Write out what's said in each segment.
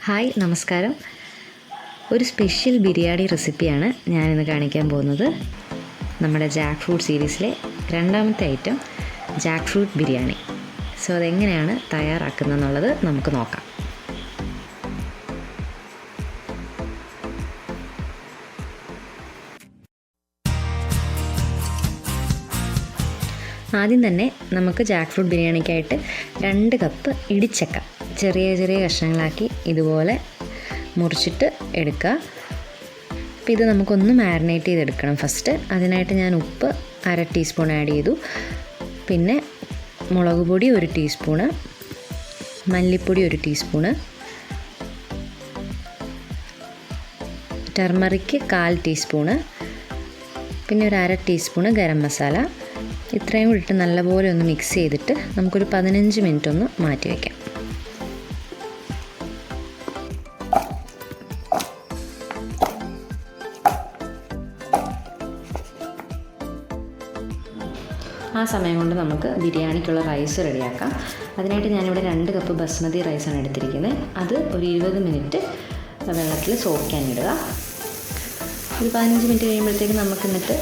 Hi നമസ്കാരം. ഒരു special biryani റെസിപ്പിയാണ് ഞാനിന്ന് കാണിക്കാൻ പോകുന്നത്. നമ്മുടെ ജാക്ക് ഫ്രൂട്ട് സീരീസിലെ രണ്ടാമത്തെ item Jack fruit biryani. So അതെങ്ങനെയാണ് തയ്യാറാക്കുന്നതെന്നുള്ളത് നമുക്ക് നോക്കാം. ആദ്യം തന്നെ നമുക്ക് ജാക്ക് ഫ്രൂട്ട് ബിരിയാണിക്കായിട്ട് 2 കപ്പ് ഇടിച്ചക്ക ചെറിയ ചെറിയ കഷ്ണങ്ങളാക്കി ഇതുപോലെ മുറിച്ചിട്ട് എടുക്കുക. അപ്പോൾ ഇത് നമുക്കൊന്ന് മാരിനേറ്റ് ചെയ്തെടുക്കണം ഫസ്റ്റ്. അതിനായിട്ട് ഞാൻ ഉപ്പ് 1/2 ടീസ്പൂൺ ആഡ് ചെയ്തു. പിന്നെ മുളക് പൊടി 1 ടീസ്പൂണ്, മല്ലിപ്പൊടി 1 ടീസ്പൂണ്, ടർമറിക്ക് 1/4 ടീസ്പൂണ്, പിന്നെ 1/2 ടീസ്പൂണ് ഗരം മസാല. ഇത്രയും കൂടി ഇട്ട് നല്ലപോലെ ഒന്ന് മിക്സ് ചെയ്തിട്ട് നമുക്കൊരു 15 മിനിറ്റ് ഒന്ന് മാറ്റി വയ്ക്കാം. ആ സമയം കൊണ്ട് നമുക്ക് ബിരിയാണിക്കുള്ള റൈസ് റെഡിയാക്കാം. അതിനായിട്ട് ഞാനിവിടെ 2 കപ്പ് ബസ്മതി റൈസാണ് എടുത്തിരിക്കുന്നത്. അത് ഒരു 20 മിനിറ്റ് വെള്ളത്തിൽ സോക്കാനിടുക. ഒരു 15 മിനിറ്റ് കഴിയുമ്പോഴത്തേക്ക് നമുക്ക് എന്നിട്ട്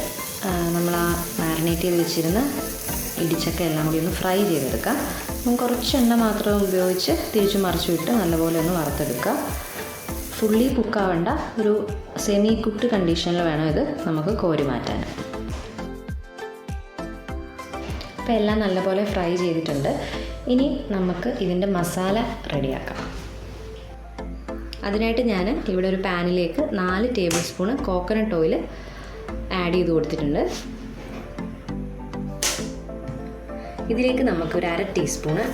നമ്മൾ ആ മാരിനേറ്റ് ചെയ്ത് വെച്ചിരുന്ന ഇടിച്ചക്ക എല്ലാം കൂടി ഒന്ന് ഫ്രൈ ചെയ്തെടുക്കാം. കുറച്ച് എണ്ണ മാത്രം ഉപയോഗിച്ച് തിരിച്ചു മറിച്ചു വിട്ട് നല്ലപോലെ ഒന്ന് വറുത്തെടുക്കുക. ഫുള്ളി കുക്കാവേണ്ട, ഒരു സെമി കുക്ക്ഡ് കണ്ടീഷനിൽ വേണം ഇത് നമുക്ക് കോരി മാറ്റാൻ. അപ്പോൾ എല്ലാം നല്ലപോലെ ഫ്രൈ ചെയ്തിട്ടുണ്ട്. ഇനി നമുക്ക് ഇതിൻ്റെ മസാല റെഡിയാക്കാം. അതിനായിട്ട് ഞാൻ ഇവിടെ ഒരു പാനിലേക്ക് 4 table spoon coconut oil add ചെയ്ത് കൊടുത്തിട്ടുണ്ട്. ഇതിലേക്ക് നമുക്ക് ഒരു 1/2 ടീസ്പൂണ്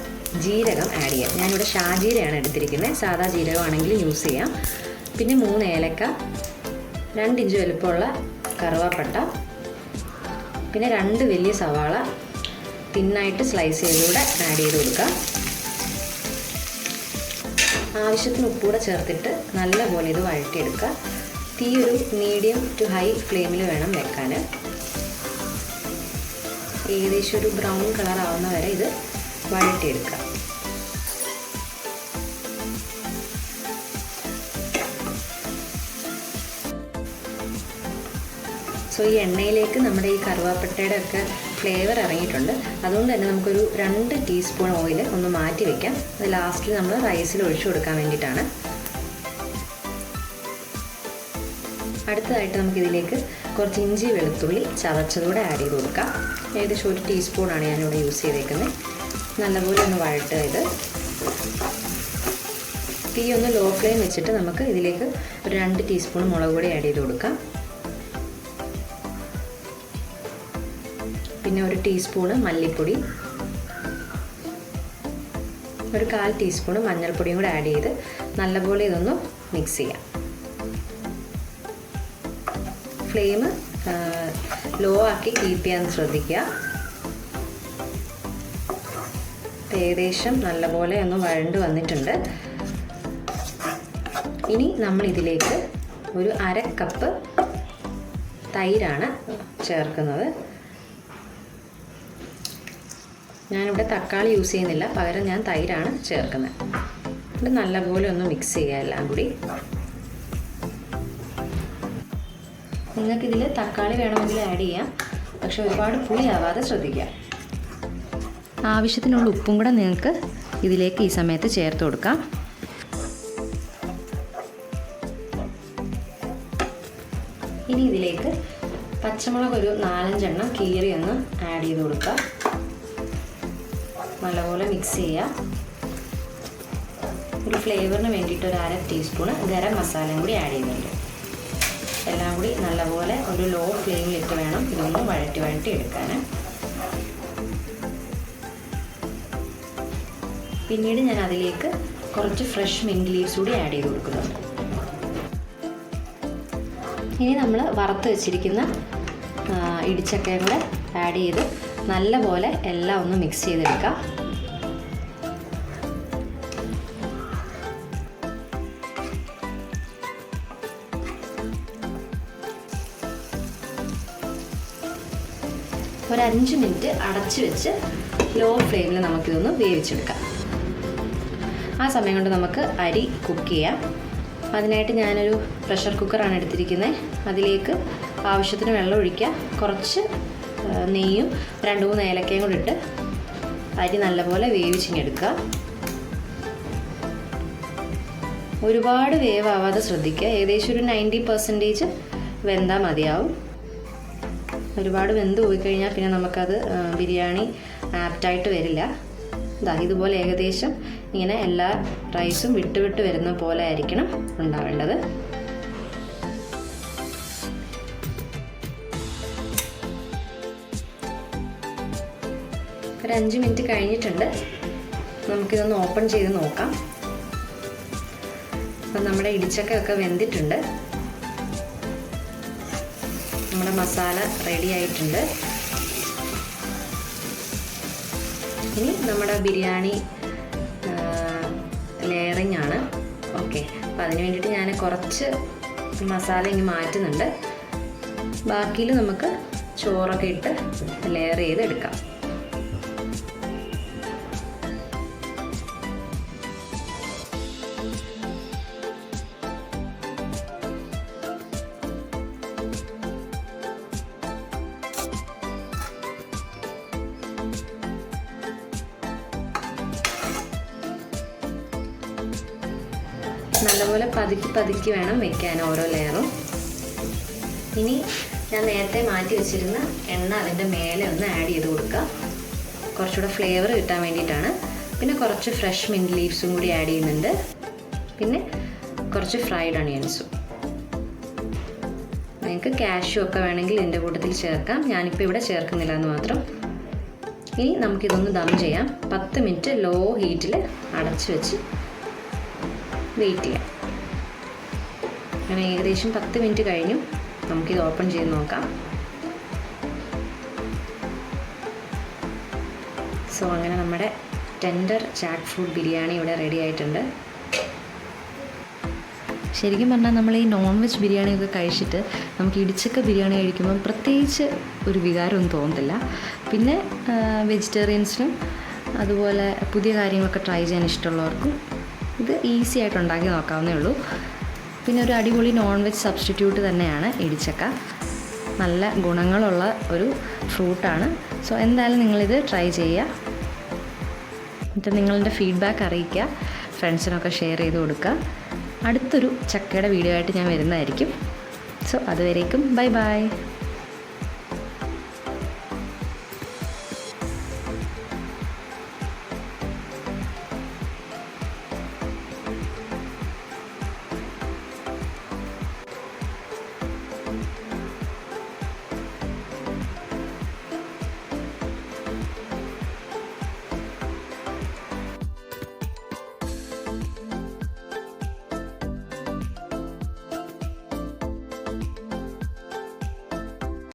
ജീരകം ആഡ് ചെയ്യാം. ഞാനിവിടെ ഷാജീരയാണ് എടുത്തിരിക്കുന്നത്. സാധാ ജീരകമാണെങ്കിൽ യൂസ് ചെയ്യാം. പിന്നെ 3 ഏലക്ക, 2 ഇഞ്ച് വലുപ്പമുള്ള കറുവാപ്പട്ട, പിന്നെ 2 വലിയ സവാള തിന്നായിട്ട് സ്ലൈസ് ചെയ്തുകൂടെ ആഡ് ചെയ്ത് കൊടുക്കുക. ആവശ്യത്തിന് ഉപ്പൂടെ ചേർത്തിട്ട് നല്ലപോലെ ഇത് വഴറ്റിയെടുക്കുക. തീ ഒരു മീഡിയം ടു ഹൈ ഫ്ലെയിമിൽ വേണം വെക്കാൻ. ഏകദേശം ഒരു ബ്രൗൺ കളർ ആവുന്ന വരെ ഇത് വഴറ്റിയെടുക്കുക. സോ ഈ എണ്ണയിലേക്ക് നമ്മുടെ ഈ കറുവാപ്പട്ടയുടെ ഒക്കെ ഫ്ലേവർ ഇറങ്ങിയിട്ടുണ്ട്. അതുകൊണ്ട് തന്നെ നമുക്കൊരു 2 ടീസ്പൂൺ ഓയിൽ ഒന്ന് മാറ്റി വയ്ക്കാം. അത് ലാസ്റ്റിൽ നമ്മൾ റൈസിൽ ഒഴിച്ചു കൊടുക്കാൻ വേണ്ടിയിട്ടാണ്. അടുത്തതായിട്ട് നമുക്കിതിലേക്ക് കുറച്ച് ഇഞ്ചി വെളുത്തുള്ളി ചതച്ചതൂടെ ആഡ് ചെയ്ത് കൊടുക്കാം. ഏകദേശം 1 ടീസ്പൂണാണ് ഞാനിവിടെ യൂസ് ചെയ്തേക്കുന്നത്. നല്ലപോലെ ഒന്ന് വഴട്ടുക. ഇത് തീ ഒന്ന് ലോ ഫ്ലെയിം വെച്ചിട്ട് നമുക്ക് ഇതിലേക്ക് ഒരു 2 ടീസ്പൂൺ മുളക് പൊടി ആഡ് ചെയ്ത് കൊടുക്കാം. പിന്നെ 1 ടീസ്പൂണ് മല്ലിപ്പൊടി, ഒരു 1/4 ടീസ്പൂണ് മഞ്ഞൾപ്പൊടിയും കൂടെ ആഡ് ചെയ്ത് നല്ലപോലെ ഇതൊന്ന് മിക്സ് ചെയ്യാം. ഫ്ലെയിം ലോ ആക്കി കീപ്പ് ചെയ്യാൻ ശ്രദ്ധിക്കുക. ഏകദേശം നല്ലപോലെ ഒന്ന് വഴണ്ട് വന്നിട്ടുണ്ട്. ഇനി നമ്മൾ ഇതിലേക്ക് ഒരു 1/2 കപ്പ് തൈരാണ് ചേർക്കുന്നത്. ഞാനിവിടെ തക്കാളി യൂസ് ചെയ്യുന്നില്ല, പകരം ഞാൻ തൈരാണ് ചേർക്കുന്നത്. ഇത് നല്ലപോലെ ഒന്ന് മിക്സ് ചെയ്യുക എല്ലാം കൂടി. നിങ്ങൾക്കിതിൽ തക്കാളി വേണമെങ്കിൽ ആഡ് ചെയ്യാം, പക്ഷെ ഒരുപാട് പുളിയാവാതെ ശ്രദ്ധിക്കുക. ആവശ്യത്തിനുള്ള ഉപ്പും കൂടെ നിങ്ങൾക്ക് ഇതിലേക്ക് ഈ സമയത്ത് ചേർത്ത് കൊടുക്കാം. ഇനി ഇതിലേക്ക് പച്ചമുളക് ഒരു 4-5 എണ്ണം കീറി ഒന്ന് ആഡ് ചെയ്ത് കൊടുക്കുക. നല്ലപോലെ മിക്സ് ചെയ്യുക. ഒരു ഫ്ലേവറിന് വേണ്ടിയിട്ട് ഒരു 1/2 ടീസ്പൂണ് ഗരം മസാലയും കൂടി ആഡ് ചെയ്യുന്നുണ്ട്. എല്ലാം കൂടി നല്ലപോലെ ഒരു ലോ ഫ്ലെയിമിലിട്ട് വേണം ഇതൊന്ന് വഴറ്റി എടുക്കാൻ. പിന്നീട് ഞാൻ അതിലേക്ക് കുറച്ച് ഫ്രഷ് മിൻറ്റ് ലീവ്സ് കൂടി ആഡ് ചെയ്ത് കൊടുക്കുന്നുണ്ട്. ഇനി നമ്മൾ വറുത്ത് വെച്ചിരിക്കുന്ന ഇടിച്ചക്കയും കൂടെ ആഡ് ചെയ്ത് നല്ലപോലെ എല്ലാം ഒന്ന് മിക്സ് ചെയ്തെടുക്കാം. ഒരു 5 മിനിറ്റ് അടച്ചു വെച്ച് ലോ ഫ്ലെയിമിൽ നമുക്കിതൊന്ന് വേവിച്ചെടുക്കാം. ആ സമയം കൊണ്ട് നമുക്ക് അരി കുക്ക് ചെയ്യാം. അതിനായിട്ട് ഞാനൊരു പ്രഷർ കുക്കറാണ് എടുത്തിരിക്കുന്നത്. അതിലേക്ക് ആവശ്യത്തിന് വെള്ളം ഒഴിക്കുക, കുറച്ച് നെയ്യും 2-3 ഏലക്കയും കൂടി ഇട്ട് അരി നല്ലപോലെ വേവിച്ചിങ്ങെടുക്കുക. ഒരുപാട് വേവാവാതെ ശ്രദ്ധിക്കുക. ഏകദേശം ഒരു 90% വെന്താൽ മതിയാവും. ഒരുപാട് വെന്ത് പോയി കഴിഞ്ഞാൽ പിന്നെ നമുക്കത് ബിരിയാണി ആപ്റ്റായിട്ട് വരില്ല. ഇതുപോലെ ഏകദേശം ഇങ്ങനെ എല്ലാ റൈസും വിട്ട് വരുന്ന പോലെ ആയിരിക്കണം ഉണ്ടാവേണ്ടത്. ഒരു 5 മിനിറ്റ് കഴിഞ്ഞിട്ടുണ്ട്. നമുക്കിതൊന്ന് ഓപ്പൺ ചെയ്ത് നോക്കാം. അപ്പം നമ്മുടെ ഇടിച്ചക്കയൊക്കെ വെന്തിട്ടുണ്ട്. നമ്മുടെ മസാല റെഡി ആയിട്ടുണ്ട്. ഇനി നമ്മുടെ ബിരിയാണി ലെയറിംഗ് ആണ്. ഓക്കെ, അപ്പോൾ അതിന് വേണ്ടിയിട്ട് ഞാൻ കുറച്ച് മസാല ഇങ്ങ് മാറ്റുന്നുണ്ട്. ബാക്കിയിൽ നമുക്ക് ചോറൊക്കെ ഇട്ട് ലെയർ ചെയ്തെടുക്കാം. നല്ലപോലെ പതുക്കി വേണം വെക്കാൻ ഓരോ ലെയറും. ഇനി ഞാൻ നേരത്തെ മാറ്റി വെച്ചിരുന്ന എണ്ണ അതിൻ്റെ മേലെ ഒന്ന് ആഡ് ചെയ്ത് കൊടുക്കുക. കുറച്ചുകൂടെ ഫ്ലേവർ കിട്ടാൻ വേണ്ടിയിട്ടാണ്. പിന്നെ കുറച്ച് ഫ്രഷ് മിൻറ്റ് ലീവ്സും കൂടി ആഡ് ചെയ്യുന്നുണ്ട്. പിന്നെ കുറച്ച് ഫ്രൈഡ് അണിയൻസും. നിങ്ങൾക്ക് കാഷ്യൂ ഒക്കെ വേണമെങ്കിൽ ഇതിൻ്റെ കൂട്ടത്തിൽ ചേർക്കാം. ഞാനിപ്പോൾ ഇവിടെ ചേർക്കുന്നില്ല എന്ന് മാത്രം. ഇനി നമുക്കിതൊന്ന് ദം ചെയ്യാം. 10 മിനിറ്റ് ലോ ഹീറ്റിൽ അടച്ച് വെച്ച് വെയിറ്റ് ചെയ്യാം. അങ്ങനെ ഏകദേശം 10 മിനിറ്റ് കഴിഞ്ഞു. നമുക്കിത് ഓപ്പൺ ചെയ്ത് നോക്കാം. സോ അങ്ങനെ നമ്മുടെ ടെൻഡർ ജാക്ക് ഫ്രൂട്ട് ബിരിയാണി ഇവിടെ റെഡി ആയിട്ടുണ്ട്. ശരിക്കും പറഞ്ഞാൽ നമ്മൾ ഈ നോൺ വെജ് ബിരിയാണിയൊക്കെ കഴിച്ചിട്ട് നമുക്ക് ഇടിച്ചക്ക ബിരിയാണി കഴിക്കുമ്പം പ്രത്യേകിച്ച് ഒരു വികാരമൊന്നും തോന്നത്തില്ല. പിന്നെ വെജിറ്റേറിയൻസിനും അതുപോലെ പുതിയ കാര്യങ്ങളൊക്കെ ട്രൈ ചെയ്യാൻ ഇഷ്ടമുള്ളവർക്കും ഇത് ഈസി ആയിട്ട് ഉണ്ടാക്കി നോക്കാവുന്നേ ഉള്ളൂ. പിന്നെ ഒരു അടിപൊളി നോൺ വെജ് സബ്സ്റ്റിറ്റ്യൂട്ട് തന്നെയാണ് ഇടിച്ചക്ക. നല്ല ഗുണങ്ങളുള്ള ഒരു ഫ്രൂട്ടാണ്. സോ എന്തായാലും നിങ്ങളിത് ട്രൈ ചെയ്യുക. എന്നിട്ട് നിങ്ങളുടെ ഫീഡ്ബാക്ക് അറിയിക്കുക. ഫ്രണ്ട്സിനൊക്കെ ഷെയർ ചെയ്ത് കൊടുക്കുക. അടുത്തൊരു ചക്കയുടെ വീഡിയോ ആയിട്ട് ഞാൻ വരുന്നതായിരിക്കും. സോ അതുവരേക്കും ബൈ ബൈ.